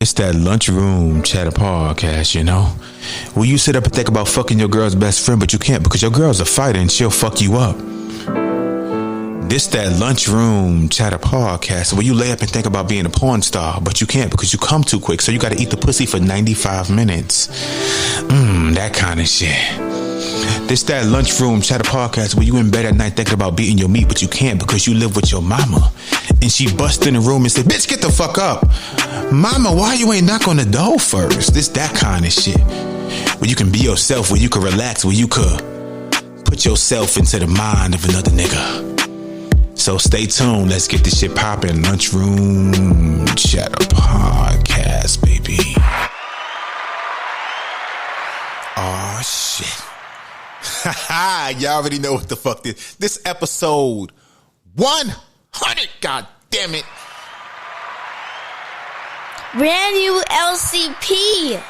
It's that lunchroom chatter podcast, you know? Where you sit up and think about fucking your girl's best friend, but you can't because your girl's a fighter and she'll fuck you up. This that lunchroom chatter podcast where you lay up and think about being a porn star, but you can't because you come too quick, so you gotta eat the pussy for 95 minutes. That kind of shit. This that lunchroom chatter podcast where you in bed at night thinking about beating your meat, but you can't because you live with your mama. And she bust in the room and say, bitch, get the fuck up. Mama, why you ain't knock on the door first? This that kind of shit. Where you can be yourself, where you can relax, where you could put yourself into the mind of another nigga. So stay tuned. Let's get this shit popping. Lunchroom Chatter Podcast, baby. Oh, shit. Y'all already know what the fuck this. This episode 100. God damn it. Brand new LCP.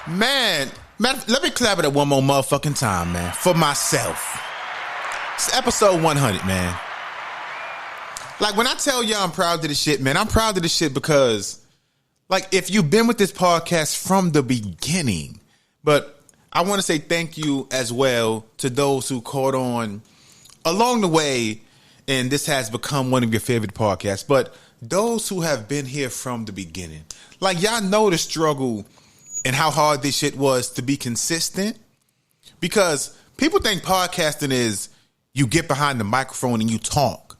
Man, let me clap it at one more motherfucking time, man. For myself. It's episode 100, man. Like, when I tell y'all I'm proud of this shit, man, I'm proud of this shit because, like, if you've been with this podcast from the beginning, but I want to say thank you as well to those who caught on along the way, and this has become one of your favorite podcasts, but those who have been here from the beginning. Like, y'all know the struggle and how hard this shit was to be consistent, because people think podcasting is you get behind the microphone and you talk.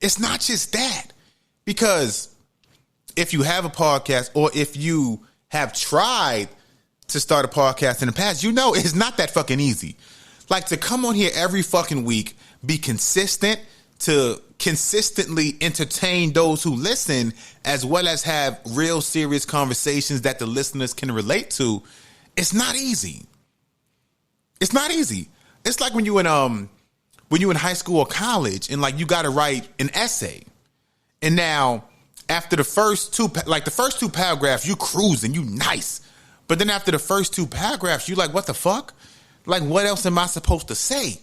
It's not just that, because if you have a podcast or if you have tried to start a podcast in the past, you know it's not that fucking easy. Like, to come on here every fucking week, be consistent, to consistently entertain those who listen, as well as have real serious conversations that the listeners can relate to, it's not easy. It's not easy. It's like when you in high school or college and like you got to write an essay, and now after the first two paragraphs, you cruising, you nice. But then after the first two paragraphs, you like, what the fuck? Like, what else am I supposed to say?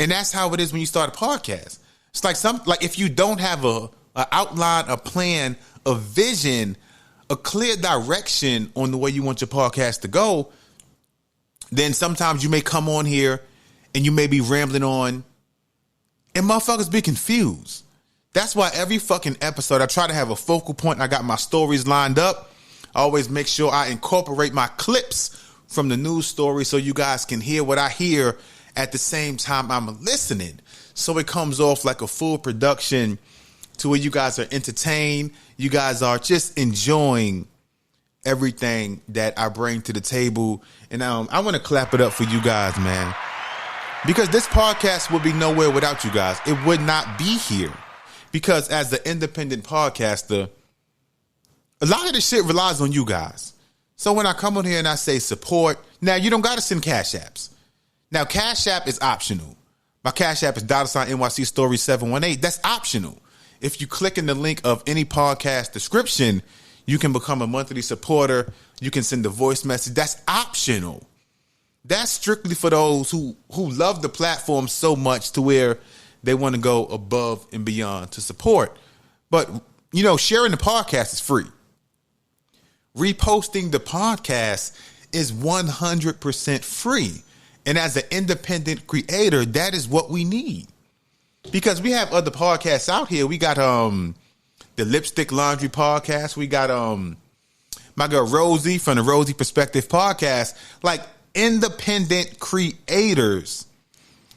And that's how it is when you start a podcast. It's like if you don't have a outline, a plan, a vision, a clear direction on the way you want your podcast to go, then sometimes you may come on here and you may be rambling on and motherfuckers be confused. That's why every fucking episode I try to have a focal point. I got my stories lined up. I always make sure I incorporate my clips from the news story so you guys can hear what I hear at the same time I'm listening. So it comes off like a full production to where you guys are entertained. You guys are just enjoying everything that I bring to the table. And I want to clap it up for you guys, man, because this podcast would be nowhere without you guys. It would not be here, because as the independent podcaster, a lot of this shit relies on you guys. So when I come on here and I say support, now you don't got to send cash apps. Now, Cash App is optional. My Cash App is $NYC Story 718. That's optional. If you click in the link of any podcast description, you can become a monthly supporter. You can send a voice message. That's optional. That's strictly for those who love the platform so much to where they want to go above and beyond to support. But, you know, sharing the podcast is free. Reposting the podcast is 100% free. And as an independent creator, that is what we need. Because we have other podcasts out here. We got the Lipstick Laundry podcast. We got my girl Rosie from the Rosie Perspective podcast. Like, independent creators.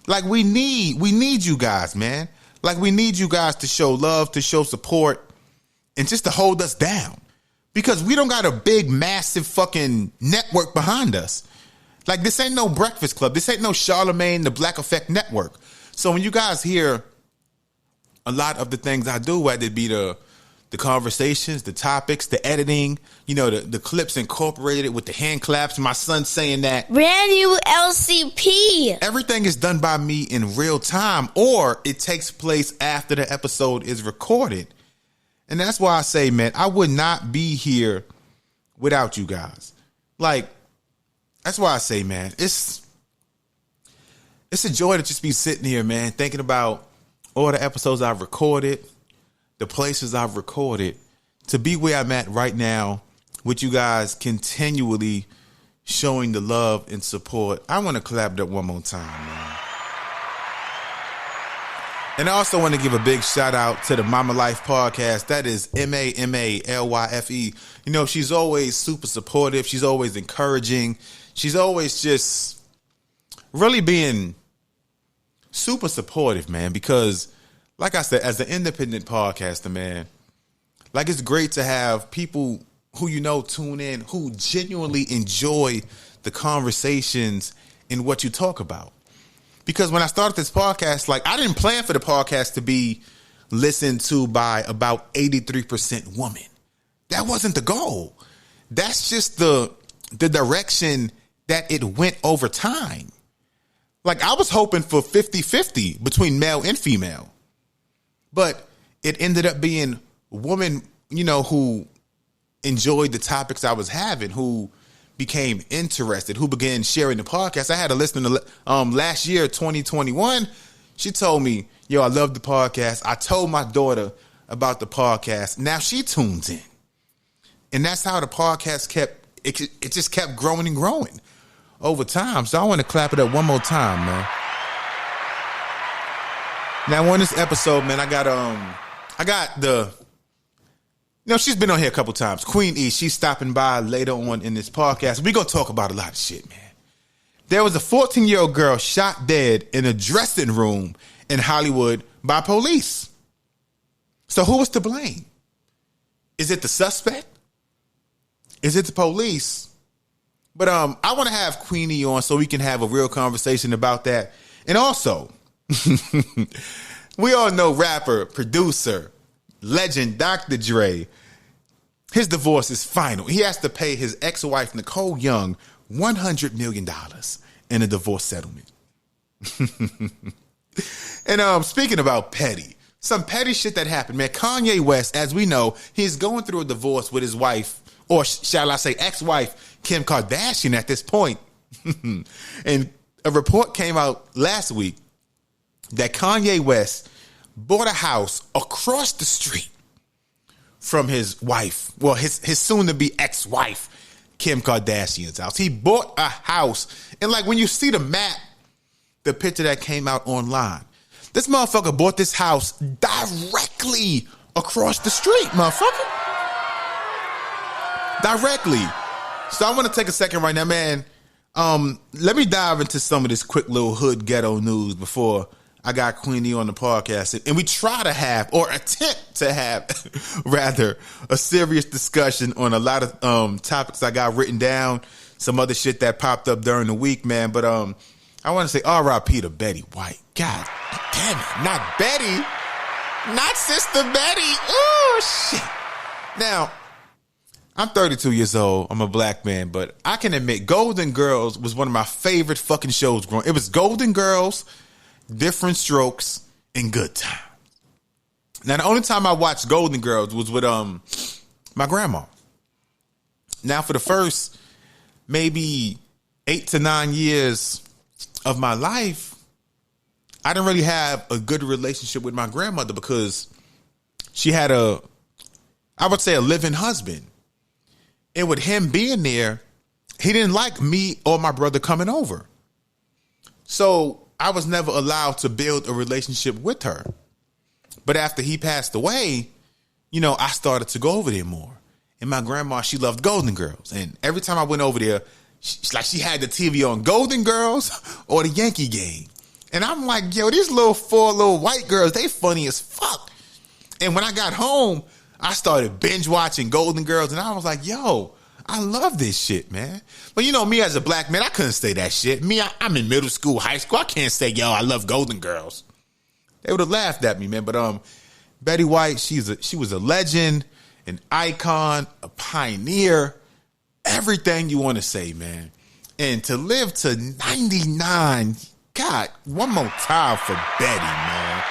Like, we need you guys, man. Like, we need you guys to show love, to show support, and just to hold us down. Because we don't got a big, massive fucking network behind us. Like, this ain't no Breakfast Club. This ain't no Charlemagne, the Black Effect Network. So when you guys hear a lot of the things I do, whether it be the conversations, the topics, the editing, you know, the clips incorporated with the hand claps, my son saying that. Brand new LCP. Everything is done by me in real time, or it takes place after the episode is recorded. And that's why I say, man, I would not be here without you guys. Like, that's why I say, man, it's a joy to just be sitting here, man, thinking about all the episodes I've recorded, the places I've recorded, to be where I'm at right now with you guys continually showing the love and support. I want to clap that one more time, man. And I also want to give a big shout out to the Mama Life podcast. That is MAMALYFE. You know, she's always super supportive. She's always encouraging. She's always just really being super supportive, man, because like I said, as an independent podcaster, man, like it's great to have people who you know tune in, who genuinely enjoy the conversations and what you talk about. Because when I started this podcast, like I didn't plan for the podcast to be listened to by about 83% women. That wasn't the goal. That's just the direction that it went over time. Like I was hoping for 50-50 between male and female. But it ended up being women, you know, who enjoyed the topics I was having, who became interested, who began sharing the podcast. I had a listener last year, 2021. She told me, yo, I love the podcast. I told my daughter about the podcast. Now she tunes in. And that's how the podcast it just kept growing and growing over time. So I want to clap it up one more time, man. Now on this episode, man, I got the, you know, she's been on here a couple times. Queen E, she's stopping by later on in this podcast. We're going to talk about a lot of shit, man. There was a 14-year-old girl shot dead in a dressing room in Hollywood by police. So who was to blame? Is it the suspect? Is it the police? But I want to have Queen E on so we can have a real conversation about that. And also, we all know rapper, producer, legend Dr. Dre. His divorce is final. He has to pay his ex-wife Nicole Young $100 million in a divorce settlement. And speaking about petty, some petty shit that happened, man. Kanye West, as we know, he's going through a divorce with his wife, or shall I say ex-wife, Kim Kardashian at this point. And a report came out last week that Kanye West bought a house across the street from his wife, well, his soon-to-be ex-wife, Kim Kardashian's house. He bought a house. And like when you see the map, the picture that came out online, this motherfucker bought this house directly across the street, motherfucker. Directly. So I want to take a second right now, man. Let me dive into some of this quick little hood ghetto news before I got Queen E on the podcast. And we try to have, or attempt to have, rather, a serious discussion on a lot of topics I got written down, some other shit that popped up during the week, man. But I want to say R.I.P. to Betty White. God damn it. Not Betty. Not Sister Betty. Oh, shit. Now, I'm 32 years old. I'm a black man, but I can admit Golden Girls was one of my favorite fucking shows growing. It was Golden Girls, Different Strokes, and Good Times. Now, the only time I watched Golden Girls was with my grandma. Now, for the first maybe 8 to 9 years of my life, I didn't really have a good relationship with my grandmother because she had I would say a living husband. And with him being there, he didn't like me or my brother coming over. So I was never allowed to build a relationship with her. But after he passed away, you know, I started to go over there more. And my grandma, she loved Golden Girls. And every time I went over there, she had the TV on Golden Girls or the Yankee game. And I'm like, yo, these four little white girls, they funny as fuck. And when I got home, I started binge watching Golden Girls, and I was like, yo, I love this shit, man. But you know, me as a black man, I couldn't say that shit. Me, I'm in middle school, high school. I can't say, yo, I love Golden Girls. They would have laughed at me, man. But Betty White, she was a legend, an icon, a pioneer, everything you want to say, man. And to live to 99, God, one more time for Betty, man.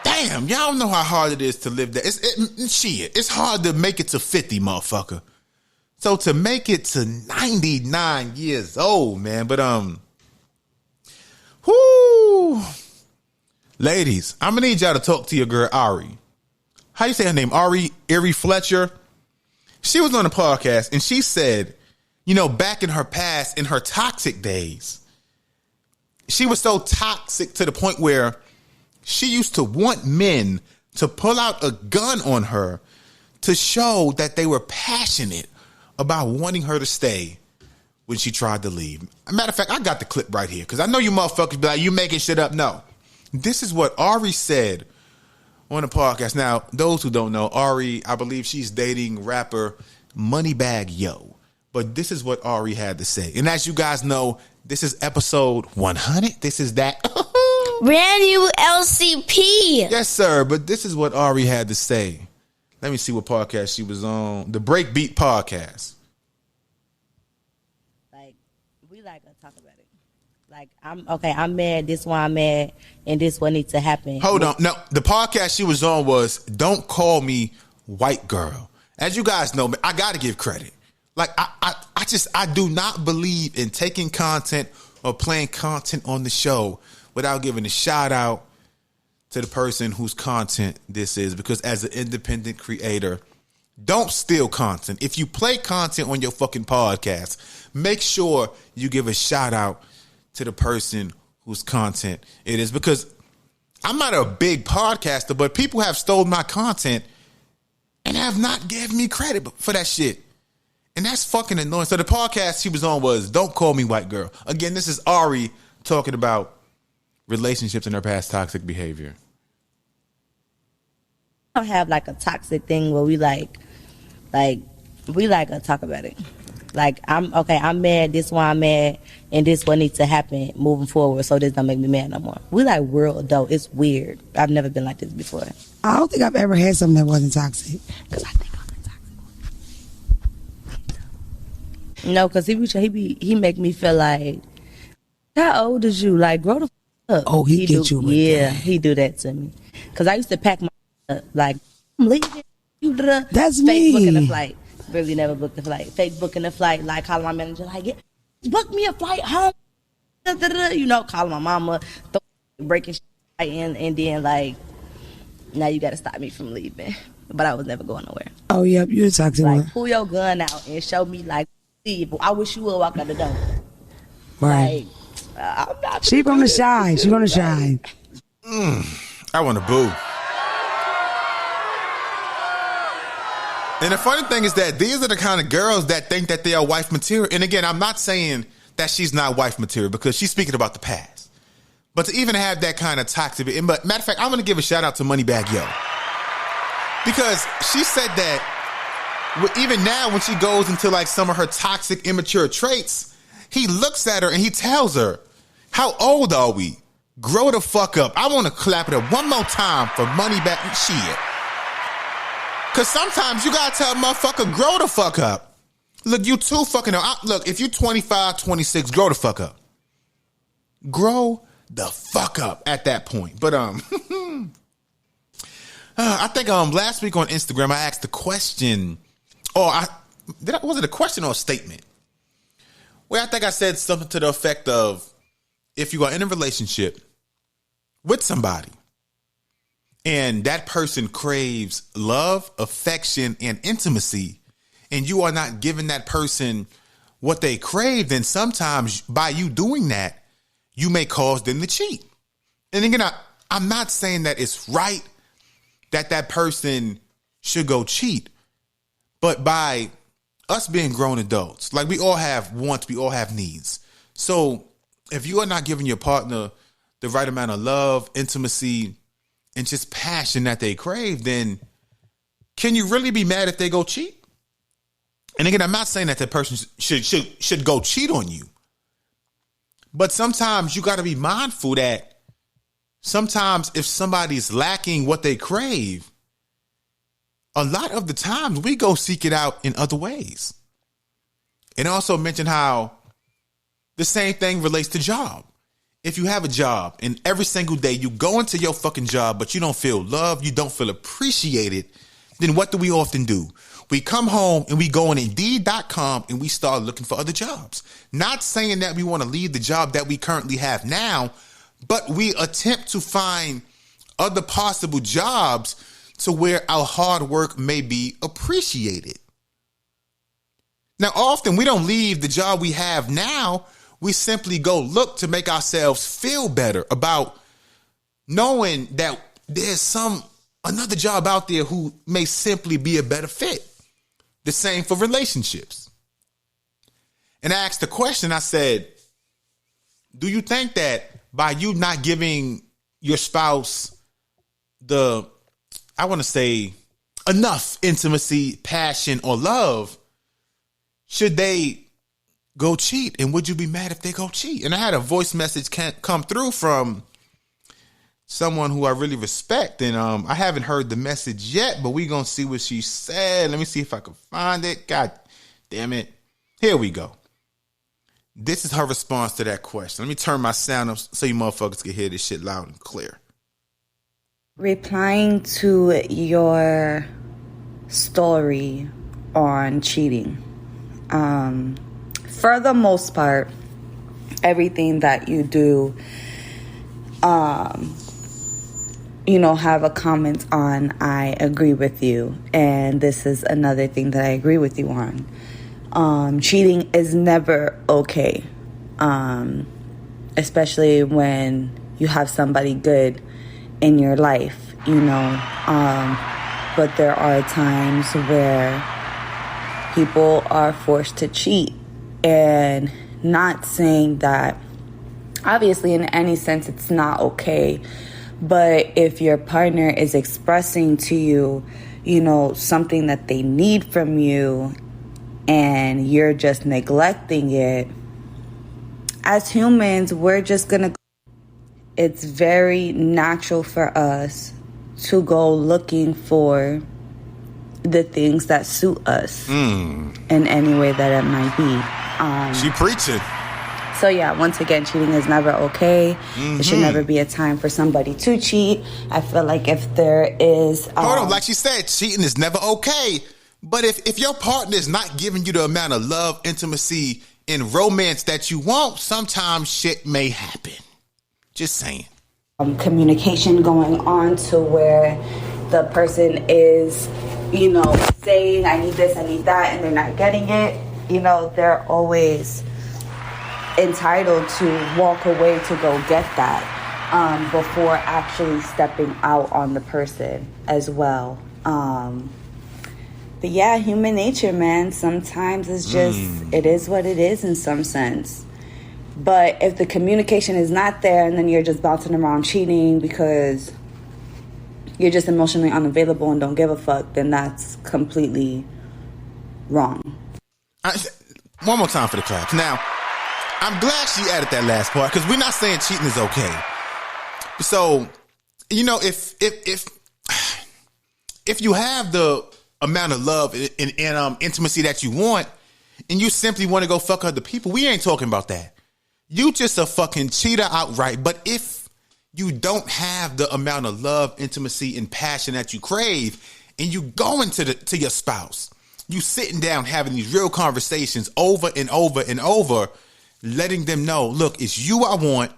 Damn, y'all don't know how hard it is to live that. It's hard to make it to 50, motherfucker. So to make it to 99 years old, man. But whoo, ladies, I'm gonna need y'all to talk to your girl Ari. how you say her name? Ari Fletcher. She was on a podcast and she said, you know, back in her past, in her toxic days, she was so toxic to the point where she used to want men to pull out a gun on her to show that they were passionate about wanting her to stay when she tried to leave. Matter of fact, I got the clip right here because I know you motherfuckers be like, you making shit up. No, this is what Ari said on the podcast. Now, those who don't know, Ari, I believe she's dating rapper Moneybagg Yo. But this is what Ari had to say. And as you guys know, this is episode 100. This is that. Brand new LCP. Yes, sir. But this is what Ari had to say. Let me see what podcast she was on. The Breakbeat podcast. Like, we like to talk about it. Like, I'm mad. This why I'm mad. And this what needs to happen. Hold on. No, the podcast she was on was Don't Call Me White Girl. As you guys know, I got to give credit. Like, I do not believe in taking content or playing content on the show without giving a shout out to the person whose content this is. Because as an independent creator, don't steal content. If you play content on your fucking podcast, make sure you give a shout out to the person whose content it is. Because I'm not a big podcaster, but people have stolen my content and have not given me credit for that shit. And that's fucking annoying. So the podcast she was on was Don't Call Me White Girl. Again, this is Ari talking about relationships and her past toxic behavior. I don't have like a toxic thing where we like we like to talk about it. Like, I'm mad, this why I'm mad, and this what needs to happen moving forward, so this don't make me mad no more. We like real adult. It's weird. I've never been like this before. I don't think I've ever had something that wasn't toxic. Because I think I'm toxic. No, because he make me feel like, how old is you? Like, grow the fuck up. Oh, he get you with yeah, that. he do that to me. Because I used to pack my up, like, I'm leaving. That's fake me. booking a flight. Really never booked a flight. Fake booking a flight, like calling my manager, like, yeah, book me a flight home. You know, calling my mama, breaking shit in, and then like, now you got to stop me from leaving. But I was never going nowhere. Oh, yep, you're a toxic Like, one. pull your gun out and show me, like, leave. I wish you would walk out the door. Right. Like, I'm not. She gonna shine. She gonna shine. I want to boo. And the funny thing is that these are the kind of girls that think that they are wife material. And again, I'm not saying that she's not wife material because she's speaking about the past. But to even have that kind of toxic, but matter of fact, I'm going to give a shout out to Moneybagg Yo. Because she said that even now when she goes into like some of her toxic, immature traits, he looks at her and he tells her, how old are we? Grow the fuck up. I want to clap it up one more time for Moneybagg. Shit. Because sometimes you got to tell a motherfucker, grow the fuck up. Look, you too fucking up. Look, if you're 25, 26, grow the fuck up. Grow the fuck up at that point. But I think last week on Instagram I asked the question, was it a question or a statement? Where I think I said something to the effect of, if you are in a relationship with somebody and that person craves love, affection, and intimacy, and you are not giving that person what they crave, then sometimes by you doing that, you may cause them to cheat. And again, I'm not saying that it's right that that person should go cheat, but by us being grown adults, like we all have wants, we all have needs. So if you are not giving your partner the right amount of love, intimacy, and just passion that they crave, then can you really be mad if they go cheat? And again, I'm not saying that person should go cheat on you. But sometimes you got to be mindful that sometimes if somebody's lacking what they crave, a lot of the times we go seek it out in other ways. And also mention how the same thing relates to job. If you have a job and every single day you go into your fucking job, but you don't feel loved, you don't feel appreciated, then what do we often do? We come home and we go on Indeed.com and we start looking for other jobs. Not saying that we want to leave the job that we currently have now, but we attempt to find other possible jobs to where our hard work may be appreciated. Now, often we don't leave the job we have now. We simply go look to make ourselves feel better about knowing that there's another job out there who may simply be a better fit. The same for relationships. And I asked the question, I said, do you think that by you not giving your spouse enough intimacy, passion, or love, should they go cheat? And would you be mad if they go cheat? And I had a voice message come through from someone who I really respect. And I haven't heard the message yet, but we're going to see what she said. Let me see if I can find it. God damn it. Here we go. This is her response to that question. Let me turn my sound up so you motherfuckers can hear this shit loud and clear. Replying to your story on cheating. For the most part, everything that you do, have a comment on, I agree with you. And this is another thing that I agree with you on. Cheating is never okay. Especially when you have somebody good in your life, but there are times where people are forced to cheat, and not saying that obviously in any sense it's not okay, but if your partner is expressing to you, something that they need from you and you're just neglecting it, as humans, it's very natural for us to go looking for the things that suit us in any way that it might be. She preaching. So yeah, once again, cheating is never okay. There should never be a time for somebody to cheat. I feel like if there is... Hold on, like she said, cheating is never okay. But if your partner is not giving you the amount of love, intimacy, and romance that you want, sometimes shit may happen. Just saying. Communication going on to where the person is, saying, I need this, I need that, and they're not getting it. They're always entitled to walk away to go get that before actually stepping out on the person as well. But yeah, human nature, man. Sometimes it's just, it is what it is in some sense. But if the communication is not there and then you're just bouncing around cheating because you're just emotionally unavailable and don't give a fuck, then that's completely wrong. One more time for the claps. Now, I'm glad she added that last part because we're not saying cheating is okay. So, if you have the amount of love and intimacy that you want, and you simply want to go fuck other people, we ain't talking about that. You just a fucking cheater outright. But if you don't have the amount of love, intimacy, and passion that you crave, and you going to your spouse, you sitting down having these real conversations over and over and over, letting them know, look, it's you I want.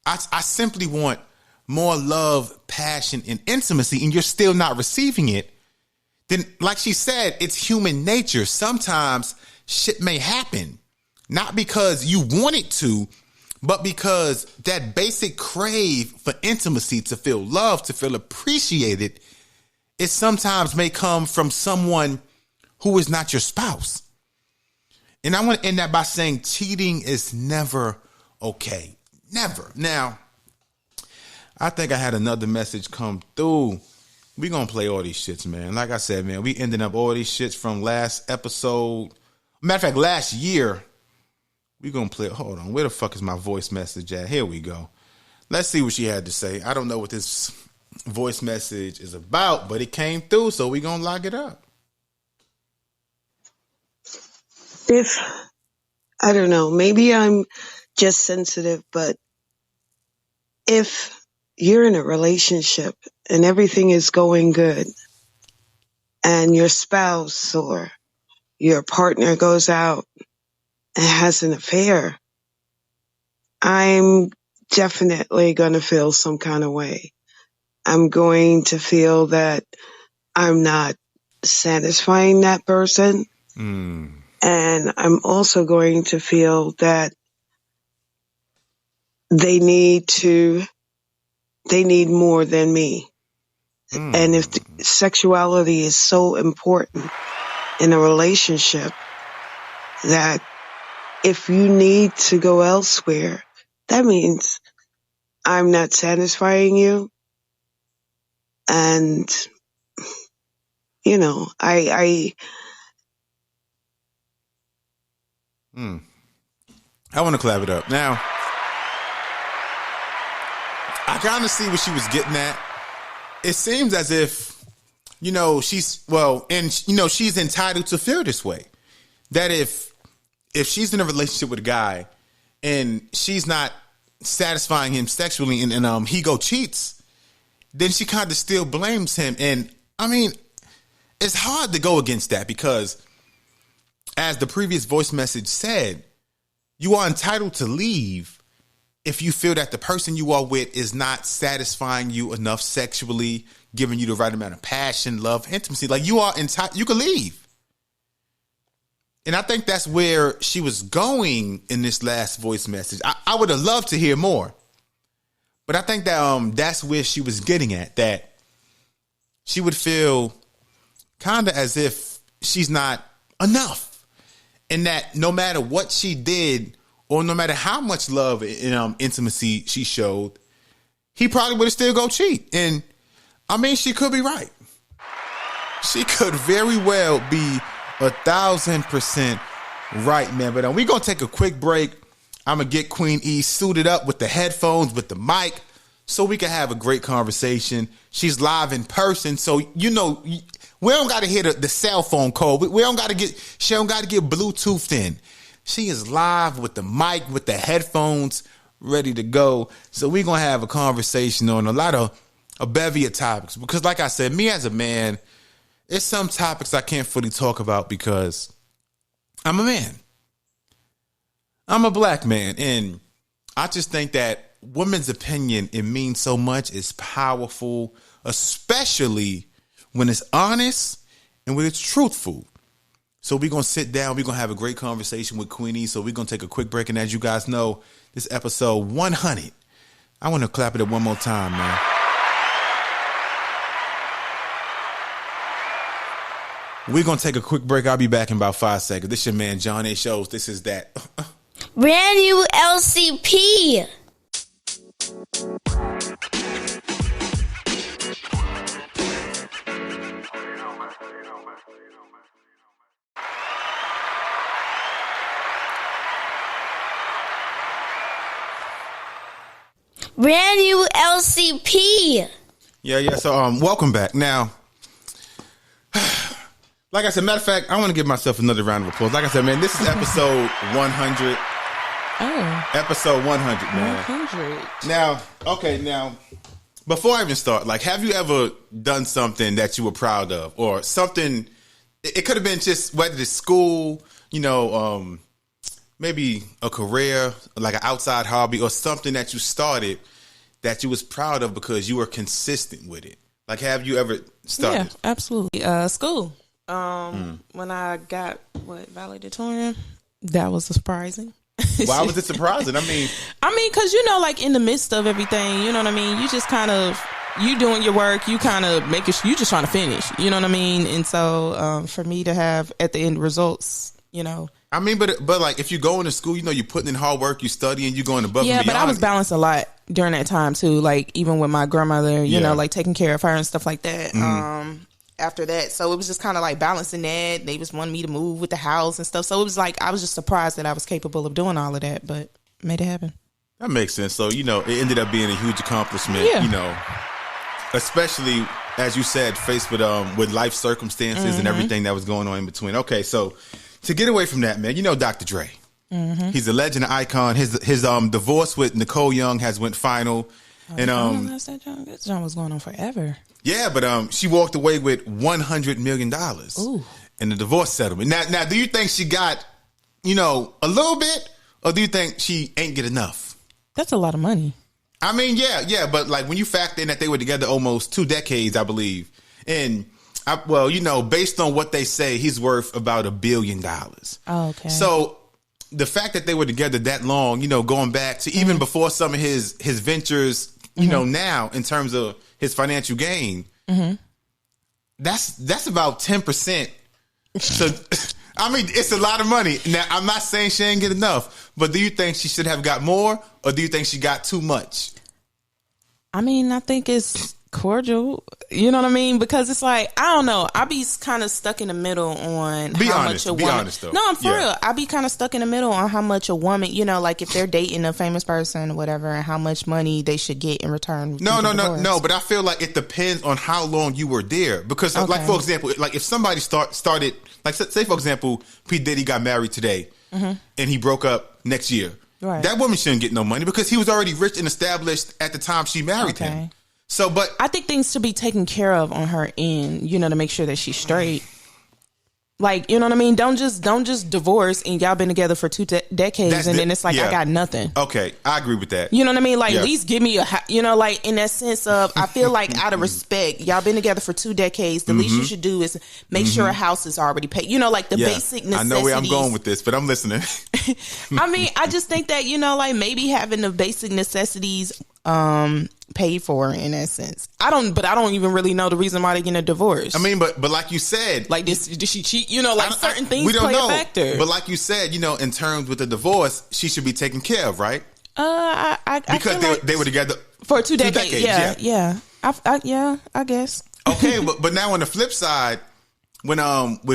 I simply want more love, passion, and intimacy, and you're still not receiving it. Then, like she said, it's human nature. Sometimes shit may happen, not because you want it to, but because that basic crave for intimacy, to feel loved, to feel appreciated, it sometimes may come from someone who is not your spouse. And I want to end that by saying cheating is never okay. Never. Now, I think I had another message come through. We gonna play all these shits, man. Like I said, man, we ended up all these shits from last episode. Matter of fact, last year. We gonna play. Hold on, where the fuck is my voice message at? Here we go. Let's see what she had to say. I don't know what this voice message is about, but it came through, so we gonna lock it up. I don't know, maybe I'm just sensitive, but if you're in a relationship and everything is going good and your spouse or your partner goes out and has an affair, I'm definitely going to feel some kind of way. I'm going to feel that I'm not satisfying that person. And I'm also going to feel that they need more than me. And if sexuality is so important in a relationship, that if you need to go elsewhere, that means I'm not satisfying you. And, you know, I want to clap it up. Now, I kind of see what she was getting at. It seems as if, you know, she's entitled to feel this way. That if she's in a relationship with a guy and she's not satisfying him sexually and he cheats, then she kind of still blames him. And I mean, it's hard to go against that because, as the previous voice message said, you are entitled to leave if you feel that the person you are with is not satisfying you enough sexually, giving you the right amount of passion, love, intimacy. Like, you are entitled, you can leave. And I think that's where she was going in this last voice message. I would have loved to hear more, but I think that that's where she was getting at, that she would feel kind of as if she's not enough, and that no matter what she did, or no matter how much love and intimacy she showed, he probably would have still go cheat. And I mean, she could be right. She could very well be 1,000% right, man. But we're going to take a quick break. I'm going to get Queen E suited up with the headphones, with the mic, so we can have a great conversation. She's live in person, so, you know, we don't got to hear the cell phone call. She don't got to get Bluetoothed in. She is live with the mic, with the headphones, ready to go. So we're going to have a conversation on a bevy of topics. Because like I said, me as a man, it's some topics I can't fully talk about because I'm a man. I'm a black man. And I just think that women's opinion, it means so much. It's powerful, especially when it's honest and when it's truthful. So we're going to sit down. We're going to have a great conversation with Queenie. So we're going to take a quick break. And as you guys know, this episode 100. I want to clap it up one more time, man. We're going to take a quick break. I'll be back in about 5 seconds. This your man, John A. Shows. This is that. Brand new LCP. Brand new LCP. Yeah. So, welcome back. Now, like I said, matter of fact, I want to give myself another round of applause. Like I said, man, this is episode 100. Oh. Episode 100, man. 100. Now, before I even start, like, have you ever done something that you were proud of? Or something, it could have been just, whether it's school, you know, maybe a career, like an outside hobby, or something that you started that you was proud of because you were consistent with it. Like, have you ever started? Yeah, absolutely. School. When I got valedictorian, that was surprising. Why was it surprising? I mean, because, you know, like, in the midst of everything, you know what I mean? You just kind of, you doing your work, you kind of you just trying to finish, you know what I mean? And so, for me to have at the end results, you know. I mean, but like, if you go into school, you know, you're putting in hard work, you studying, you going above and beyond. Yeah, but I was balanced a lot during that time too. Like, even with my grandmother, you know, like taking care of her and stuff like that. After that, so it was just kind of like balancing that. They just wanted me to move with the house and stuff. So it was like, I was just surprised that I was capable of doing all of that, but made it happen. That makes sense. So, you know, it ended up being a huge accomplishment, you know, especially, as you said, faced with life circumstances and everything that was going on in between. Okay, so to get away from that, man, you know Dr. Dre. He's a legend, an icon. His divorce with Nicole Young has went final. And that John was going on forever. Yeah, but she walked away with $100 million in the divorce settlement. Now, do you think she got, you know, a little bit, or do you think she ain't get enough? That's a lot of money. I mean, yeah, but like when you factor in that they were together almost 2 decades, I believe, and based on what they say, he's worth about $1 billion. Oh, okay. So the fact that they were together that long, going back to even before some of his ventures, now in terms of his financial gain, that's about 10%. So, I mean, it's a lot of money. Now, I'm not saying she ain't get enough, but do you think she should have got more, or do you think she got too much? I mean, I think it's cordial. You know what I mean? Because it's like, I don't know. I be kind of stuck in the middle on how much a woman. Be honest, though. No, I'm for real. I be kind of stuck in the middle on how much a woman, like if they're dating a famous person or whatever, and how much money they should get in return. No. But I feel like it depends on how long you were there. Because, like, for example, like if somebody started, like, say, for example, P. Diddy got married today and he broke up next year. Right. That woman shouldn't get no money because he was already rich and established at the time she married him. So, but I think things should be taken care of on her end, to make sure that she's straight. Like, you know what I mean? Don't just divorce and y'all been together for 2 decades and then it's like, I got nothing. Okay, I agree with that. You know what I mean? Like, at least give me like in that sense of, I feel like out of respect, y'all been together for 2 decades. The least you should do is make sure a house is already paid. Like the basic necessities. I know where I'm going with this, but I'm listening. I mean, I just think that, like maybe having the basic necessities paid for in that sense. I don't even really know the reason why they're getting a divorce. I mean, but like you said, like this, did she cheat? Like certain things we don't play know. A factor. But like you said, in terms with the divorce, she should be taken care of, right? Because they were together for 2 decades. Yeah. I guess. Okay, but now on the flip side, when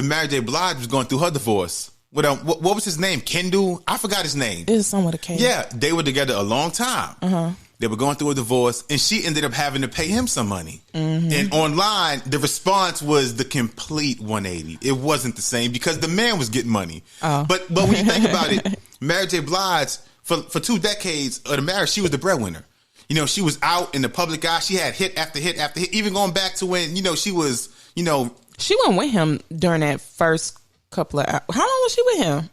Mary J. Blige was going through her divorce, with what was his name? Kendall? I forgot his name. It was somewhat a K. Yeah, they were together a long time. They were going through a divorce, and she ended up having to pay him some money. And online, the response was the complete 180. It wasn't the same because the man was getting money. Oh. But when you think about it, Mary J. Blige, for 2 decades of the marriage, she was the breadwinner. She was out in the public eye. She had hit after hit after hit, even going back to when, she was, She went with him during that first couple of hours. How long was she with him?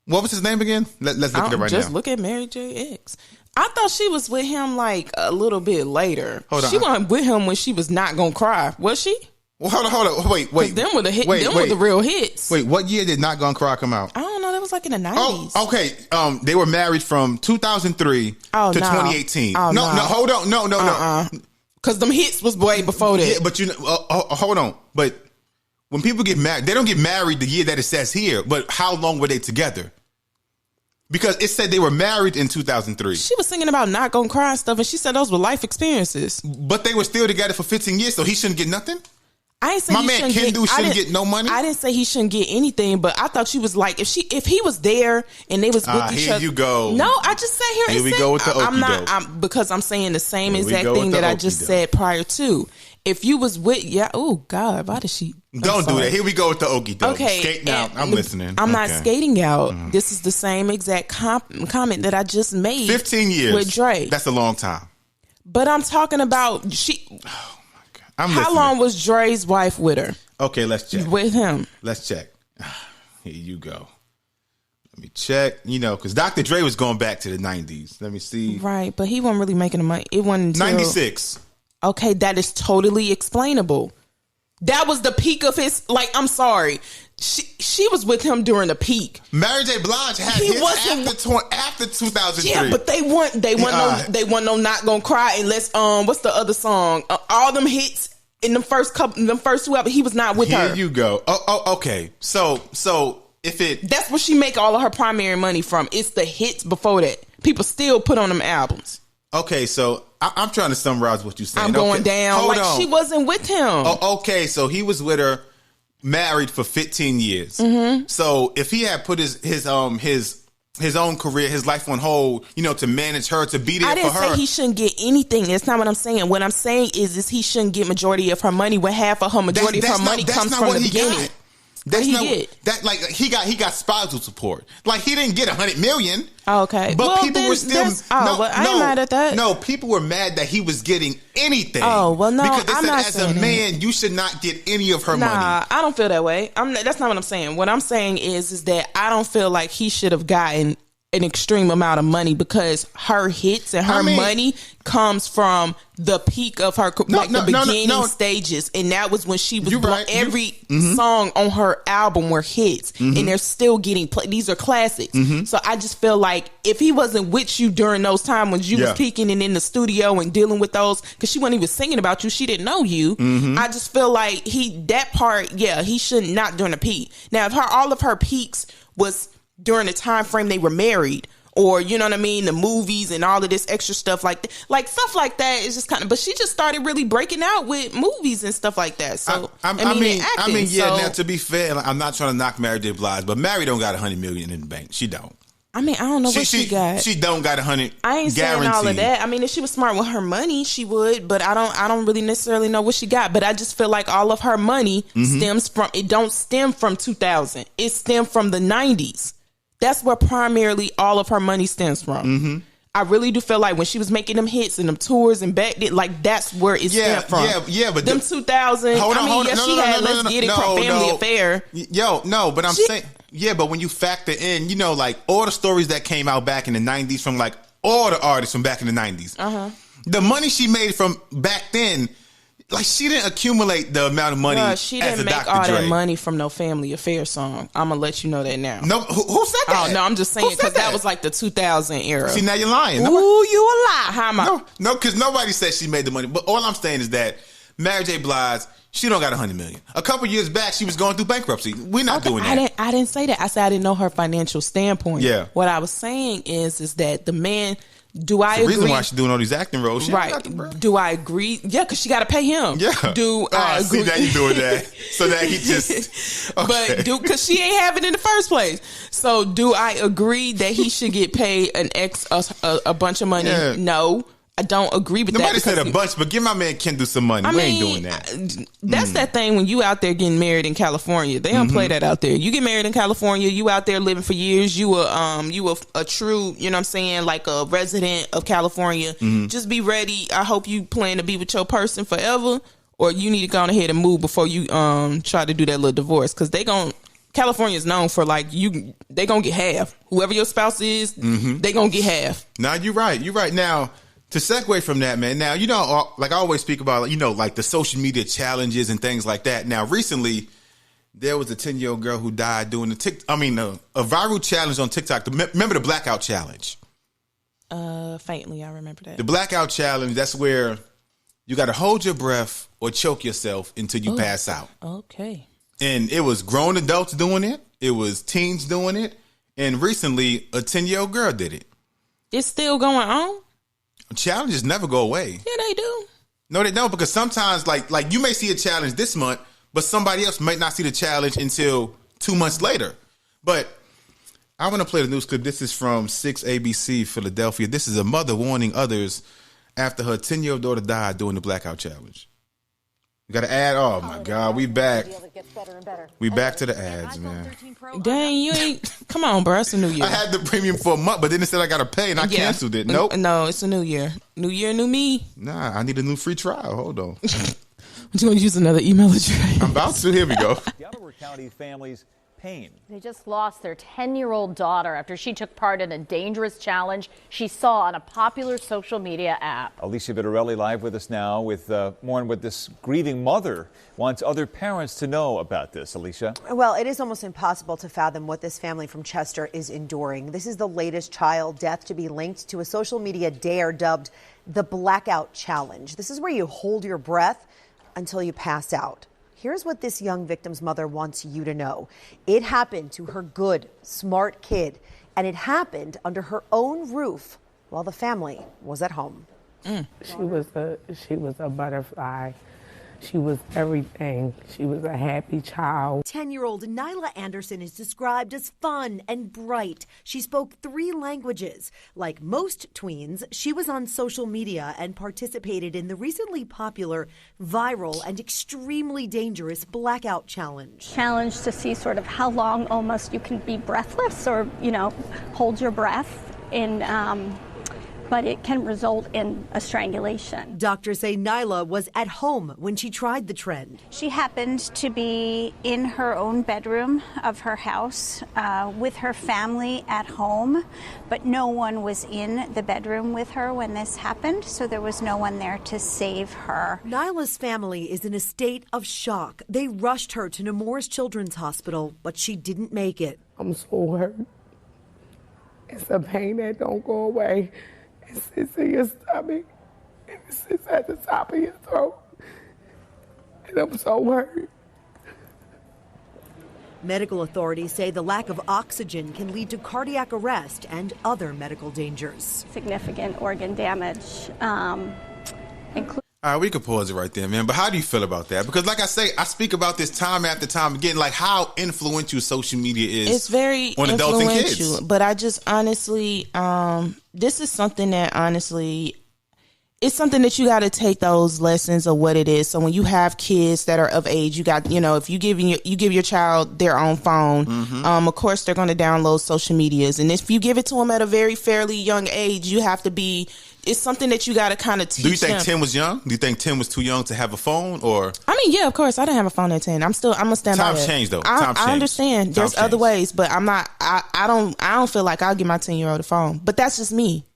What was his name again? Let's look at it right now. Just look at Mary J. X. I thought she was with him like a little bit later. Hold on. She wasn't with him when she was not gonna cry, was she? Well, hold on. Wait. Them were the hit. Them were the real hits. Wait, what year did Not Gonna Cry come out? I don't know. That was like in the 90s. Oh, okay. They were married from 2003 to 2018. Oh, no, hold on. No. Because them hits was way before that. Yeah, but hold on. But when people get married, they don't get married the year that it says here. But how long were they together? Because it said they were married in 2003. She was singing about not gonna cry and stuff, and she said those were life experiences. But they were still together for 15 years, so he shouldn't get nothing? I ain't say my man Kendall shouldn't get no money. I didn't say he shouldn't get anything, but I thought she was like, if he was there and they was with each other. Here you go. No, I just sat here and we go with the okey-doke. Because I'm saying the same exact thing that I just said prior to. If you was with, oh God, why did she? Don't do that. Here we go with the okey doke. Okay, skating out. I'm listening. I'm not skating out. This is the same exact comment that I just made. 15 years with Dre. That's a long time. But I'm talking about she. Oh my God. How long was Dre's wife with her? Okay, let's check. With him. Let's check. Here you go. Let me check. Because Dr. Dre was going back to the 90s. Let me see. Right, but he wasn't really making the money. It wasn't until 96. Okay, that is totally explainable. That was the peak of his. Like, I'm sorry, she was with him during the peak. Mary J. Blige had his after 2003. Yeah, but they weren't no Not Gonna Cry unless what's the other song? All them hits in the first 2 albums, he was not with her. Here you go. Oh, okay. So if that's where she make all of her primary money from. It's the hits before that. People still put on them albums. Okay, so I'm trying to summarize what you're saying. I'm going down. Hold on. She wasn't with him. Oh, okay, so he was with her, married for 15 years. Mm-hmm. So if he had put his own career, his life on hold, to manage her, to be there for her. I didn't say he shouldn't get anything. That's not what I'm saying. What I'm saying is he shouldn't get majority of her money when half of her majority of her money comes from the beginning. That's not that. Like he got spousal support. Like he didn't get $100 million. Oh, okay, but people were still. I ain't mad at that. No, people were mad that he was getting anything. Oh well, no, because they I'm said not as a man, you should not get any of her money. Nah, I don't feel that way. That's not what I'm saying. What I'm saying is that I don't feel like he should have gotten an extreme amount of money because her hits and her money comes from the peak of her the beginning stages, and that was when she was every song on her album were hits, and they're still getting played. These are classics. So I just feel like if he wasn't with you during those times when you was peaking and in the studio and dealing with those, because she wasn't even singing about you, she didn't know you. I just feel like he should not during the peak. Now if all of her peaks was during the time frame they were married, or you know what I mean, the movies and all of this extra stuff like stuff like that is just kind of. But she just started really breaking out with movies and stuff like that. So Now to be fair, I'm not trying to knock Mary J. Blige, but Mary don't got $100 million in the bank. She don't. I mean, I don't know what she got. She don't got 100. I ain't saying all of that. I mean, if she was smart with her money, she would. But I don't really necessarily know what she got. But I just feel like all of her money stems from. It don't stem from 2000. It stemmed from the 90s. That's where primarily all of her money stems from. I really do feel like when she was making them hits and them tours and back then, like that's where it stemmed from. But them 2000. She had Let's Get It from Family Affair. But I'm saying, but when you factor in, you know, like all the stories that came out back in the 90s from like all the artists from back in the 90s, the money she made from back then. Like, she didn't accumulate the amount of money she didn't make all that money from no Family Affair song. I'm going to let you know that now. No, who said that? Oh, no, I'm just saying because that was like the 2000 era. See, now you're lying. Ooh, you a lie. How am I? No, because nobody said she made the money. But all I'm saying is that Mary J. Blige, she don't got $100 million. A couple years back, she was going through bankruptcy. We're not doing that. I didn't say that. I said I didn't know her financial standpoint. Yeah. What I was saying is that the man... Do I agree? The reason why she's doing all these acting roles, Do I agree? Yeah, because she got to pay him. Yeah. Do I agree? See, now you doing that, so that he just. Okay. But because she ain't have it in the first place. So do I agree that he should get paid a bunch of money? Yeah. No. I don't agree with Nobody that. Nobody said a bunch, but give my man Kendall some money. We ain't doing that. That's that thing when you out there getting married in California. They don't play that out there. You get married in California, you out there living for years. You a true, you know what I'm saying, like a resident of California. Just be ready. I hope you plan to be with your person forever, or you need to go on ahead and move before you try to do that little divorce, because California is known for they gonna get half. Whoever your spouse is, they gonna get half. Now you're right. Now, to segue from that, man, now, you know, like I always speak about, you know, like the social media challenges and things like that. Now, recently, there was a 10-year-old girl who died doing a viral challenge on TikTok. Remember the Blackout challenge? Faintly, I remember that. The Blackout challenge, that's where you got to hold your breath or choke yourself until you pass out. Okay. And it was grown adults doing it. It was teens doing it. And recently, a 10-year-old girl did it. It's still going on? Challenges never go away. Yeah, they do. No, they don't, because sometimes, like you may see a challenge this month, but somebody else might not see the challenge until 2 months later. But I want to play the news clip. This is from 6 ABC Philadelphia. This is a mother warning others after her 10-year-old daughter died during the Blackout challenge. We got to add. Oh my God, we back. We back to the ads, man. Dang, you ain't. Come on, bro. It's a new year. I had the premium for a month, but then it said I got to pay, and I canceled it. Nope. No, it's a new year. New year, new me. Nah, I need a new free trial. Hold on. You want to use another email address? I'm about to. Here we go. Delaware County families pain. They just lost their 10-year-old daughter after she took part in a dangerous challenge she saw on a popular social media app. Alicia Vittorelli live with us now with more on what this grieving mother wants other parents to know about this. Alicia? Well, it is almost impossible to fathom what this family from Chester is enduring. This is the latest child death to be linked to a social media dare dubbed the Blackout Challenge. This is where you hold your breath until you pass out. Here's what this young victim's mother wants you to know. It happened to her good, smart kid, and it happened under her own roof while the family was at home. She was a butterfly. She was everything. She was a happy child. 10-year-old Nyla Anderson is described as fun and bright. She spoke 3 languages. Like most tweens, she was on social media and participated in the recently popular, viral, and extremely dangerous Blackout Challenge. Challenge to see sort of how long almost you can be breathless or, hold your breath in but it can result in a strangulation. Doctors say Nyla was at home when she tried the trend. She happened to be in her own bedroom of her house with her family at home, but no one was in the bedroom with her when this happened, so there was no one there to save her. Nyla's family is in a state of shock. They rushed her to Nemours Children's Hospital, but she didn't make it. I'm so hurt. It's a pain that don't go away. It sits in your stomach, and it sits at the top of your throat. And I'm so hurt. Medical authorities say the lack of oxygen can lead to cardiac arrest and other medical dangers. Significant organ damage, including. All right, we could pause it right there, man. But how do you feel about that? Because like I say, I speak about this time after time again, like how influential social media is. It's very on adults and kids. influential. But I just honestly, this is something that honestly, it's something that you got to take those lessons of what it is. So when you have kids that are of age, you got, if you give your child their own phone, of course they're going to download social medias. And if you give it to them at a very fairly young age, you have to be. It's something that you got to kind of teach. Do you think them. Tim was young? Do you think Tim was too young to have a phone? Or I mean, yeah, of course. I didn't have a phone at 10. I'm gonna stand by that. Times changed though. I understand. There's other ways, but I'm not. I don't feel like I'll give my 10-year-old a phone. But that's just me.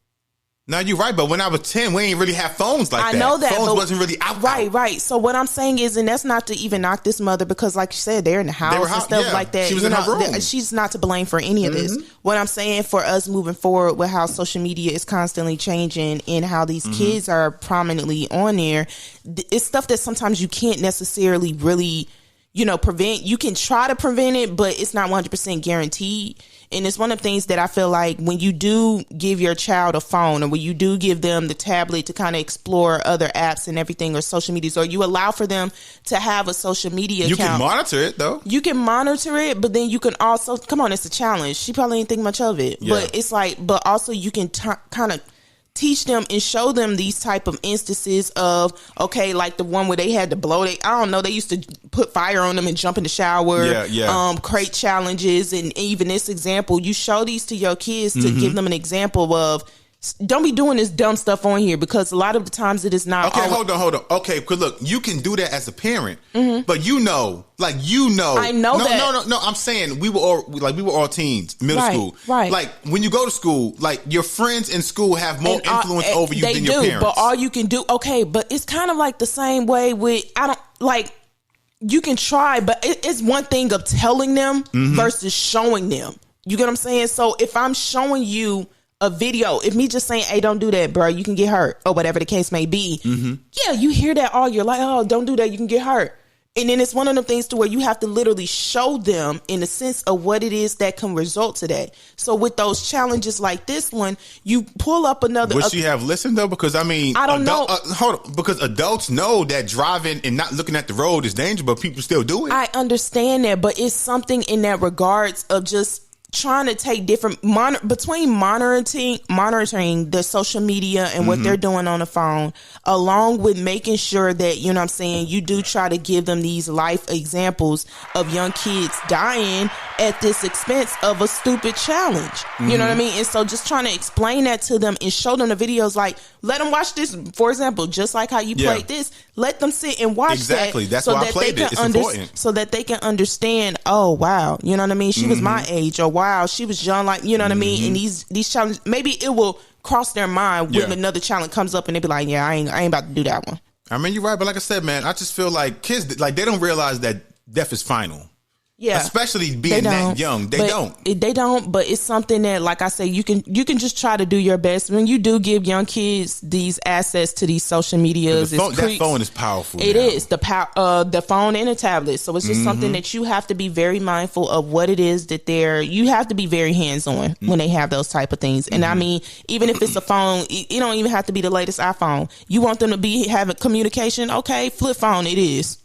No, you're right. But when I was 10, we ain't really have phones like that. I know that. Phones wasn't really out. Right. So what I'm saying is, and that's not to even knock this mother, because like you said, they're in the house and stuff like that. She was in her room. She's not to blame for any of this. What I'm saying for us moving forward with how social media is constantly changing and how these kids are prominently on there, it's stuff that sometimes you can't necessarily really, prevent. You can try to prevent it, but it's not 100% guaranteed. And it's one of the things that I feel like when you do give your child a phone, or when you do give them the tablet to kind of explore other apps and everything, or social medias, or you allow for them to have a social media account. You can monitor it though. You can monitor it, but then you can also, come on, it's a challenge. She probably didn't think much of it. Yeah. But it's like, but also you can kind of teach them and show them these type of instances of, okay, like the one where they had to blow, they used to put fire on them and jump in the shower, crate challenges. And even this example, you show these to your kids to give them an example of, don't be doing this dumb stuff on here, because a lot of the times it is not. Okay, hold on. Okay, because look, you can do that as a parent, but I know that. No. I'm saying we were all teens, middle school. Right. Like when you go to school, like your friends in school have more influence over you than your parents. But all you can do, but it's kind of like the same way with, you can try, but it's one thing of telling them versus showing them. You get what I'm saying? So if I'm showing you a video, if me just saying, hey, don't do that, bro, you can get hurt, or whatever the case may be. Yeah, you hear that all year, like, oh, don't do that, you can get hurt. And then it's one of the things to where you have to literally show them in the sense of what it is that can result to that. So with those challenges like this one, you pull up another. Would she have listened though? Because I don't know. Hold on, because adults know that driving and not looking at the road is dangerous, but people still do it. I understand that, but it's something in that regards of just trying to take different between monitoring the social media and what they're doing on the phone, along with making sure that, you know what I'm saying, you do try to give them these life examples of young kids dying at this expense of a stupid challenge. You know what I mean? And so just trying to explain that to them and show them the videos, like, let them watch this, for example, just like how you played this, let them sit and watch exactly. that. That's why I played it. It's important. So that they can understand, oh, wow, you know what I mean? She was my age, or wow, she was young, like, you know what I mean? And these challenges, maybe it will cross their mind when another challenge comes up and they be like, yeah, I ain't about to do that one. I mean, you're right, but like I said, man, I just feel like kids, like, they don't realize that death is final. Yeah, especially being that young, they don't. But it's something that, like I say, you can just try to do your best when you do give young kids these access to these social medias. That phone is powerful. It is the phone and the tablet. So it's just something that you have to be very mindful of what it is that you have to be very hands on when they have those type of things. And I mean, even if it's a phone, it don't even have to be the latest iPhone. You want them to be having communication? Okay, flip phone. It is.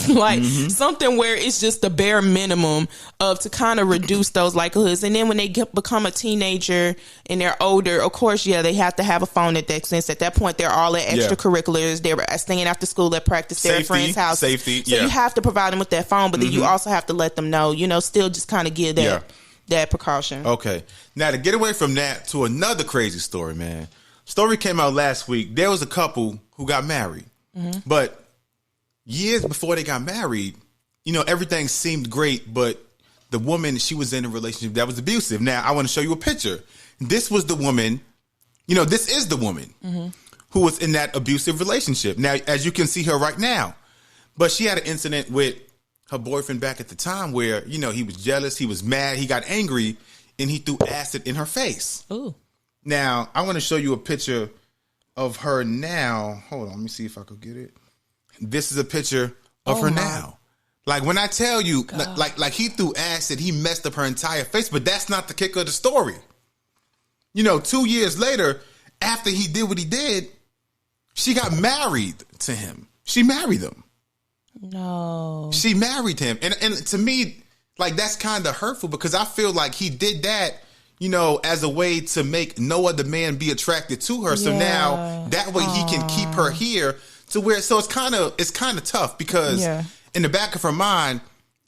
Like something where it's just the bare minimum of to kind of reduce those likelihoods. And then when they become a teenager and they're older, of course, they have to have a phone at that sense. At that point, they're all at extracurriculars. They're staying after school at practice. They're at friends' house. So you have to provide them with that phone, but then you also have to let them know, still just kind of give that precaution. Okay. Now to get away from that to another crazy story, man. story came out last week. There was a couple who got married, but years before they got married, everything seemed great, but the woman, she was in a relationship that was abusive. Now, I want to show you a picture. This was the woman, this is the woman who was in that abusive relationship. Now, as you can see her right now, but she had an incident with her boyfriend back at the time where, he was jealous, he was mad, he got angry, and he threw acid in her face. Ooh. Now, I want to show you a picture of her now. Hold on, let me see if I could get it. This is a picture of her now. Like, when I tell you, like he threw acid, he messed up her entire face, but that's not the kicker of the story. 2 years later, after he did what he did, she got married to him. She married him. No. She married him. And to me, like, that's kind of hurtful because I feel like he did that, as a way to make no other man be attracted to her. So now that way he can keep her here to where, so it's kind of tough because in the back of her mind,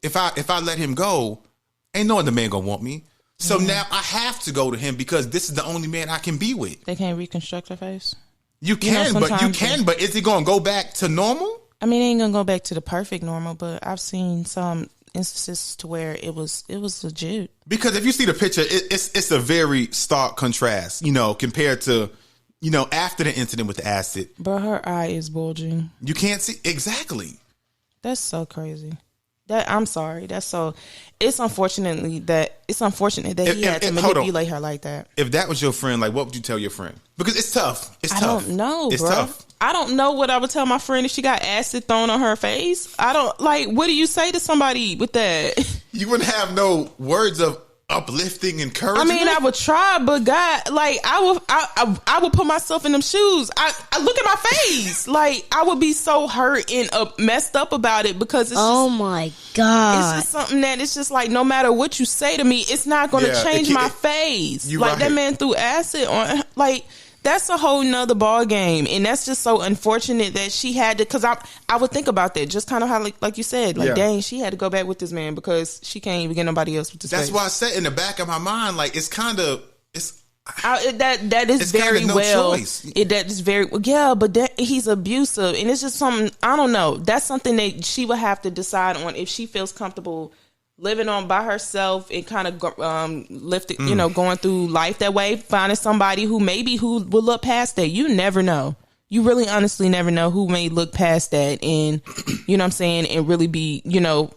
if I let him go, ain't no other man gonna want me. So now I have to go to him because this is the only man I can be with. They can't reconstruct her face. You can, but is it gonna go back to normal? I mean, it ain't gonna go back to the perfect normal, but I've seen some instances to where it was legit. Because if you see the picture, it's a very stark contrast, compared to, after the incident with the acid. But her eye is bulging. You can't see exactly. That's so crazy. I'm sorry. It's unfortunate that he had to manipulate her like that. If that was your friend, like, what would you tell your friend? Because it's tough. I don't know, it's bro. tough. I don't know what I would tell my friend if she got acid thrown on her face. I don't what do you say to somebody with that? You wouldn't have no words of uplifting encouragement. I mean, I would try, but God, like, I would put myself in them shoes. I look at my face, like, I would be so hurt and messed up about it because it's my God, it's just something that it's just like no matter what you say to me, it's not going to change my face. Like right. That man threw acid on, like. That's a whole nother ball game, and that's just so unfortunate that she had to. Because I would think about that, just kind of how like you said, like dang, she had to go back with this man because she can't even get nobody else with this. That's face. why I said in the back of my mind, like it's kind of that is very well. That is very but he's abusive, and it's just something I don't know. That's something that she would have to decide on if she feels comfortable living on by herself and kind of going through life that way, finding somebody who will look past that. You never know. You really honestly never know who may look past that and, you know what I'm saying, and really be,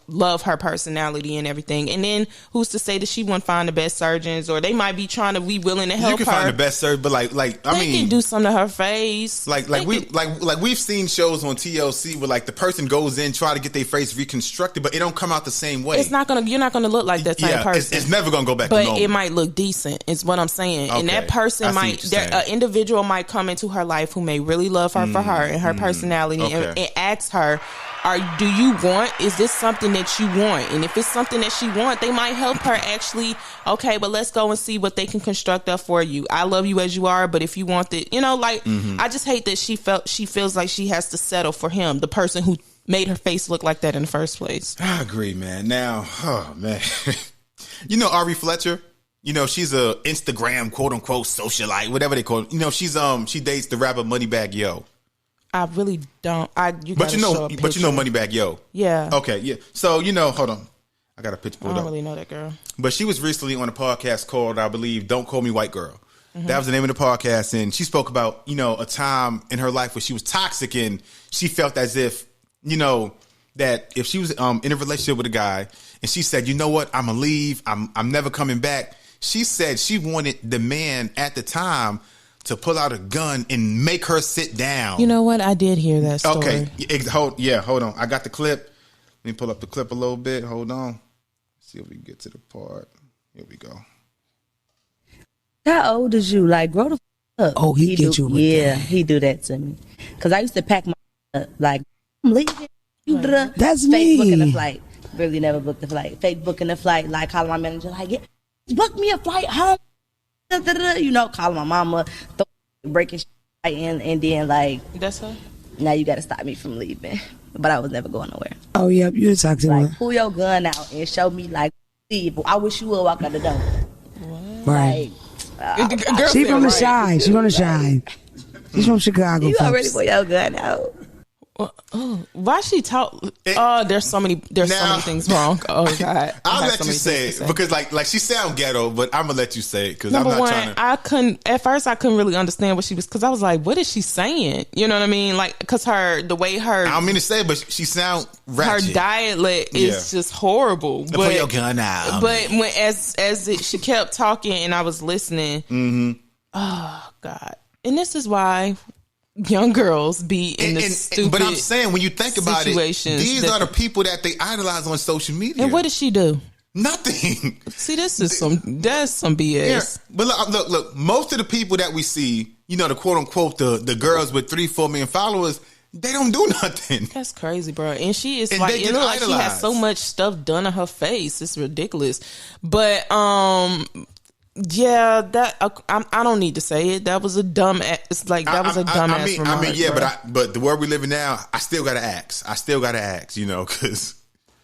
love her personality and everything. And then who's to say that she wouldn't find the best surgeons, or they might be trying to be willing to help her. You can find the best surgeon, but I mean, they can do something to her face. We've seen shows on TLC where like the person goes in, try to get their face reconstructed, but it don't come out the same way. You're not gonna look like that same person. It's never gonna go back to normal. But it might look decent, is what I'm saying. Okay. And that person an individual might come into her life who may really love her for her and her personality and ask her, is this something that you want? And if it's something that she wants, they might help her actually, okay, but let's go and see what they can construct up for you. I love you as you are, but if you want it, I just hate that she feels like she has to settle for him, the person who made her face look like that in the first place. I agree, man. Now, oh man. Ari Fletcher? She's a Instagram quote unquote socialite, whatever they call it. She dates the rapper Moneybagg Yo. I really don't. But you know Moneybagg Yo. Yeah. Okay. Yeah. So hold on. I got a picture pulled up. I don't really know that girl. But she was recently on a podcast called, I believe, "Don't Call Me White Girl." Mm-hmm. That was the name of the podcast, and she spoke about a time in her life where she was toxic, and she felt as if that if she was in a relationship with a guy, and she said, "You know what? I'm gonna leave. I'm never coming back." She said she wanted the man at the time to pull out a gun and make her sit down. You know what? I did hear that story. Okay. Hold on. I got the clip. Let me pull up the clip a little bit. Hold on. See if we can get to the part. Here we go. How old is you? Like, grow the up. Oh, he get you with that. He do that to me. Because I used to pack my up. Like, I'm leaving. That's fake me. Booking a flight. Really never booked a flight. Fake booking a flight. Like, calling my manager, like, book me a flight home. Calling my mama, breaking shit in, and then like, that's her. Now you got to stop me from leaving. But I was never going nowhere. Oh yeah, you talk to her. Pull your gun out and show me like, leave. I wish you would walk out the door. Right. She from the Shine. She from the Shine. She's from Chicago. You already folks. put your gun out. Why she talk? Oh, there's so many things wrong. Oh God, I'll let you say it because like she sound ghetto, but I'm gonna let you say it because I'm Number not one, trying to. I couldn't really understand what she was, because I was like, what is she saying? You know what I mean? Like, because I don't mean to say it, but she sound ratchet. Her dialect is just horrible. Put your gun out. But she kept talking and I was listening. Oh God, and this is why young girls be in the stupid. But I'm saying, when you think about it, these are the people that they idolize on social media. And what does she do? Nothing. See, that's some BS. Yeah. But look, most of the people that we see, the quote unquote the girls with 3-4 million followers, they don't do nothing. That's crazy, bro. And she is and like, they it get looks like she has idolized. so much stuff done to her face. It's ridiculous. But yeah, that I don't need to say it. That was a dumb. It's like that was a dumbass remark. But the world we live in now, I still gotta ask, because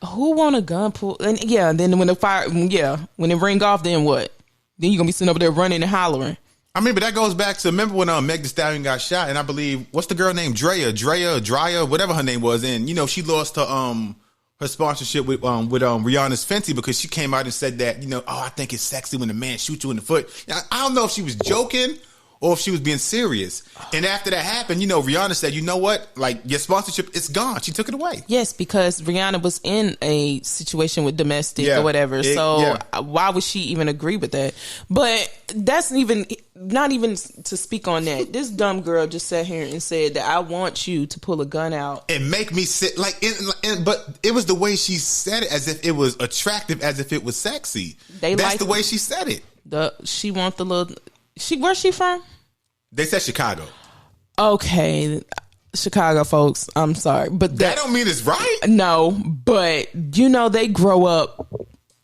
who want a gun pull? And then when when it ring off, then what? Then you're gonna be sitting over there running and hollering. I mean, but that goes back to, remember when Meg Thee Stallion got shot, and I believe, what's the girl name? Drea, whatever her name was, and she lost her sponsorship with Rihanna's Fenty because she came out and said that, I think it's sexy when a man shoots you in the foot. I don't know if she was joking or if she was being serious. And after that happened, Rihanna said, you know what? Like, your sponsorship, it's gone. She took it away. Yes, because Rihanna was in a situation with domestic or whatever. Why would she even agree with that? But that's not even to speak on that. This dumb girl just sat here and said that I want you to pull a gun out and make me sit but it was the way she said it, as if it was attractive, as if it was sexy. That's the way she said it. She want the little. Where's she from? They said Chicago. Okay, Chicago folks. I'm sorry, but that don't mean it's right. No, but they grow up.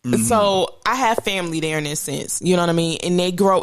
Mm-hmm. So I have family there in that sense. You know what I mean? And they grow.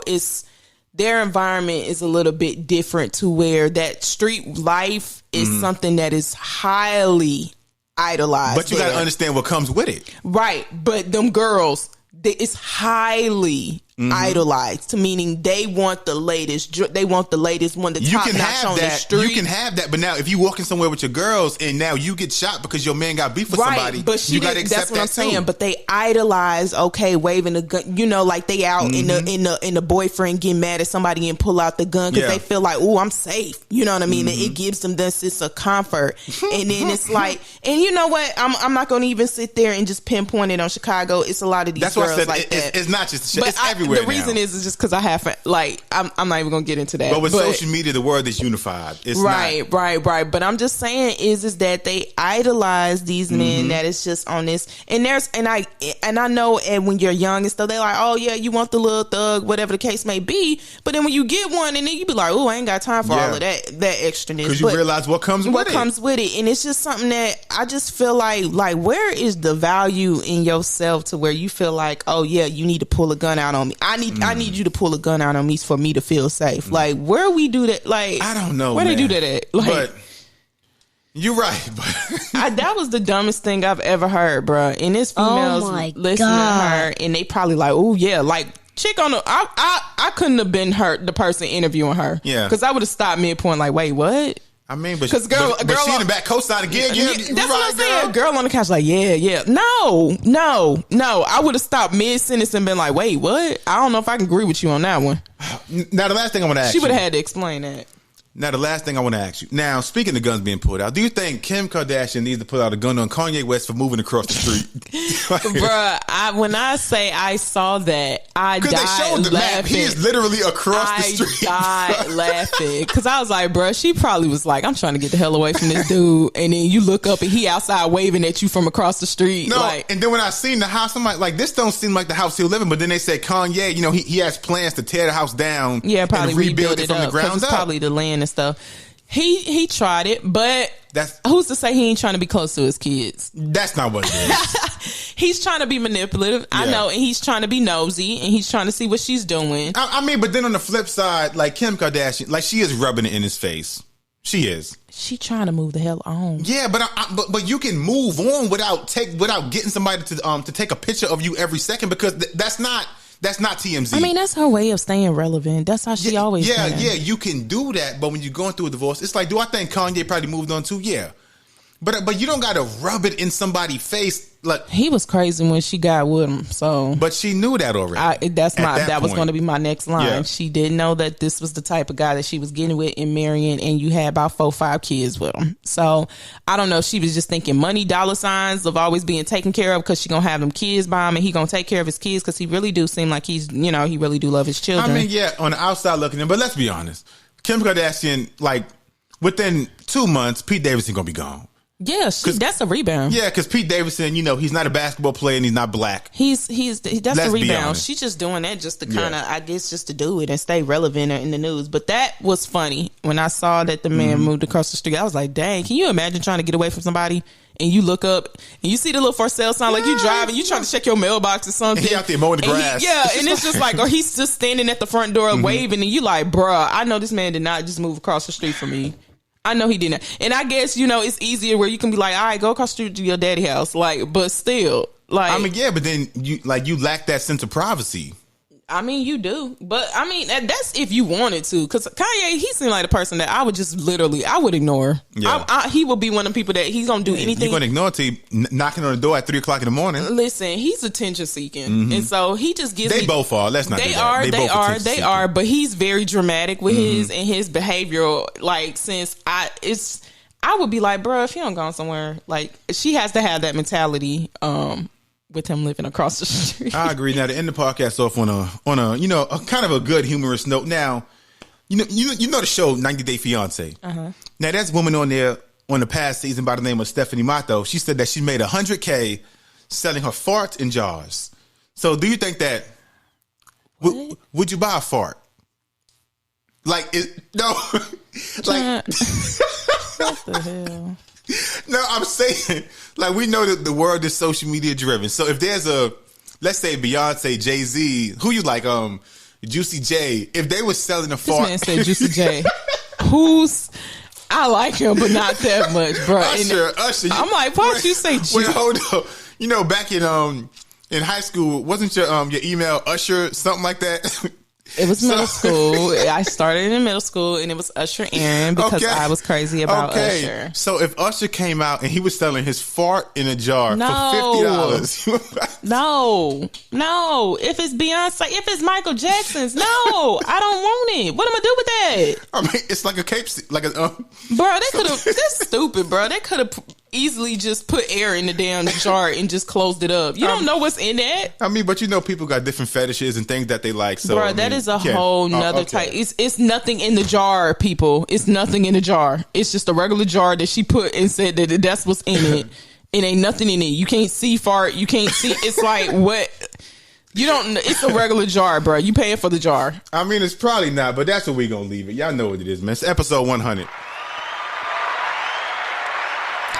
Their environment is a little bit different to where that street life is something that is highly idolized. But you got to understand what comes with it, right? But them girls, it's highly idolized, meaning they want the latest. They want the latest one. The top notch on the street. You can have that, but now if you walking somewhere with your girls and now you get shot because your man got beef with somebody, but you got to accept that's what I'm saying. too. But they idolize, waving a gun. Like they out in the boyfriend getting mad at somebody and pull out the gun because they feel like, oh, I'm safe. You know what I mean? And it gives them this sense of comfort. And then it's like, and you know what? I'm not going to even sit there and just pinpoint it on Chicago. It's a lot of these girls what I said, like that. It's not just it's everywhere. The reason is just because I have I'm not even gonna get into that. But with social media, the world is unified. It's right. But I'm just saying is that they idolize these men that is just on this. And I know, and when you're young and stuff, they're like, oh yeah, you want the little thug, whatever the case may be. But then when you get one, and then you be like, oh, I ain't got time for all of that extraness. Because you realize what comes with it, and it's just something that I just feel like where is the value in yourself to where you feel like, oh yeah, you need to pull a gun out on me. I need you to pull a gun out on me for me to feel safe. Like, where we do that? Like, I don't know where man. they do that at. Like, but you're right. But that was the dumbest thing I've ever heard, bro. And it's females listening to her, and they probably like, oh yeah, like chick on the. I couldn't have been the person interviewing her. Yeah, because I would have stopped midpoint. Like, wait, what? I mean, but girl she in the back co-sign again. That's what I'm saying. Girl on the couch, like, yeah. No. I would have stopped mid sentence and been like, wait, what? I don't know if I can agree with you on that one. Now, the last thing I want to ask you. She would have had to explain that. Now, the last thing I want to ask you. Now, speaking of guns being pulled out, do you think Kim Kardashian needs to pull out a gun on Kanye West for moving across the street? Bruh, when I say I saw that, I died laughing. Because they showed the map. He is literally across the street. I died laughing. Because I was like, bruh, she probably was like, I'm trying to get the hell away from this dude. And then you look up and he outside waving at you from across the street. No, and then when I seen the house, I'm like, this don't seem like the house he'll live in. But then they said Kanye, he has plans to tear the house down probably and rebuild it from the ground up. It's probably the land and stuff. He tried it, but who's to say he ain't trying to be close to his kids? That's not what it is. He's trying to be manipulative. Yeah. I know, and he's trying to be nosy, and he's trying to see what she's doing. I mean, but then on the flip side, like Kim Kardashian, like she is rubbing it in his face. She is. She trying to move the hell on. Yeah, but you can move on without getting somebody to take a picture of you every second, because that's not That's not TMZ. I mean, that's her way of staying relevant. That's how she always been. Yeah, you can do that, but when you're going through a divorce, it's like, do I think Kanye probably moved on too? Yeah. But you don't got to rub it in somebody's face. Like, he was crazy when she got with him. So, but she knew that already. That was going to be my next line. Yeah. She didn't know that this was the type of guy that she was getting with and marrying, and you had about 4-5 kids with him. So I don't know if she was just thinking money, dollar signs of always being taken care of because she gonna have them kids by him, and he gonna take care of his kids because he really do seem like he's, he really do love his children. I mean, yeah, on the outside looking in, but let's be honest. Kim Kardashian, like, within 2 months, Pete Davidson gonna be gone. Yeah, that's a rebound. Yeah, because Pete Davidson, he's not a basketball player and he's not black. That's a rebound. She's just doing that just to kind of, I guess, just to do it and stay relevant in the news. But that was funny when I saw that the man moved across the street. I was like, dang, can you imagine trying to get away from somebody and you look up and you see the little for sale sign, like you driving, you trying to check your mailbox or something. And he out there mowing the grass. And it's just like, or he's just standing at the front door waving, and you like, bruh, I know this man did not just move across the street from me. I know he didn't. And I guess, it's easier where you can be like, all right, go across the street to your daddy house. Like, but still, like, I mean, yeah, but then you lack that sense of privacy. I mean, you do. But I mean, that's if you wanted to. Because Kanye, he seemed like a person that I would just I would ignore. Yeah. He will be one of the people that he's going to do anything. You're going to ignore it till you knocking on the door at 3 o'clock in the morning. Listen, he's attention seeking. And so he just gives They both are. Let's not do that. They are. But he's very dramatic with his behavior. Like, since I would be like, bro, if you don't go somewhere, like, she has to have that mentality. With him living across the street. I agree. Now, to end the podcast off on a a kind of a good humorous note. Now, you know the show 90 Day Fiance. Now, there's a woman on there on the past season by the name of Stephanie Matto. She said that she made $100K selling her farts in jars. So, do you think that would you buy a fart? Like, no, like what the hell? No, I'm saying, like, we know that the world is social media driven. So if there's let's say Beyonce, Jay-Z, who you like, Juicy J, if they were selling a fart. This man said Juicy J. I like him, but not that much, bro. Usher. I'm like, why don't you say Juicy? Wait, hold up. Back in high school, wasn't your email Usher, something like that? It was middle school. I started in middle school, and it was Usher Aaron because I was crazy about Usher. So if Usher came out and he was selling his fart in a jar for $50, no. If it's Beyonce, if it's Michael Jackson's, no, I don't want it. What am I do with that? I mean, it's like a cape, like a. Bro, they could have. That's stupid, bro. They could have easily just put air in the damn jar and just closed it up. You don't know what's in that. I mean, but people got different fetishes and things that they like. So, bro, that is a whole nother type. It's nothing in the jar, people. It's nothing in the jar. It's just a regular jar that she put and said that that's what's in it. It ain't nothing in it. You can't see fart. You can't see. It's like what. You don't. It's a regular jar, bro. You paying for the jar. I mean, it's probably not, but that's what we gonna leave it. Y'all know what it is, man. It's episode 100.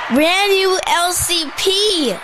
Brand new LCP.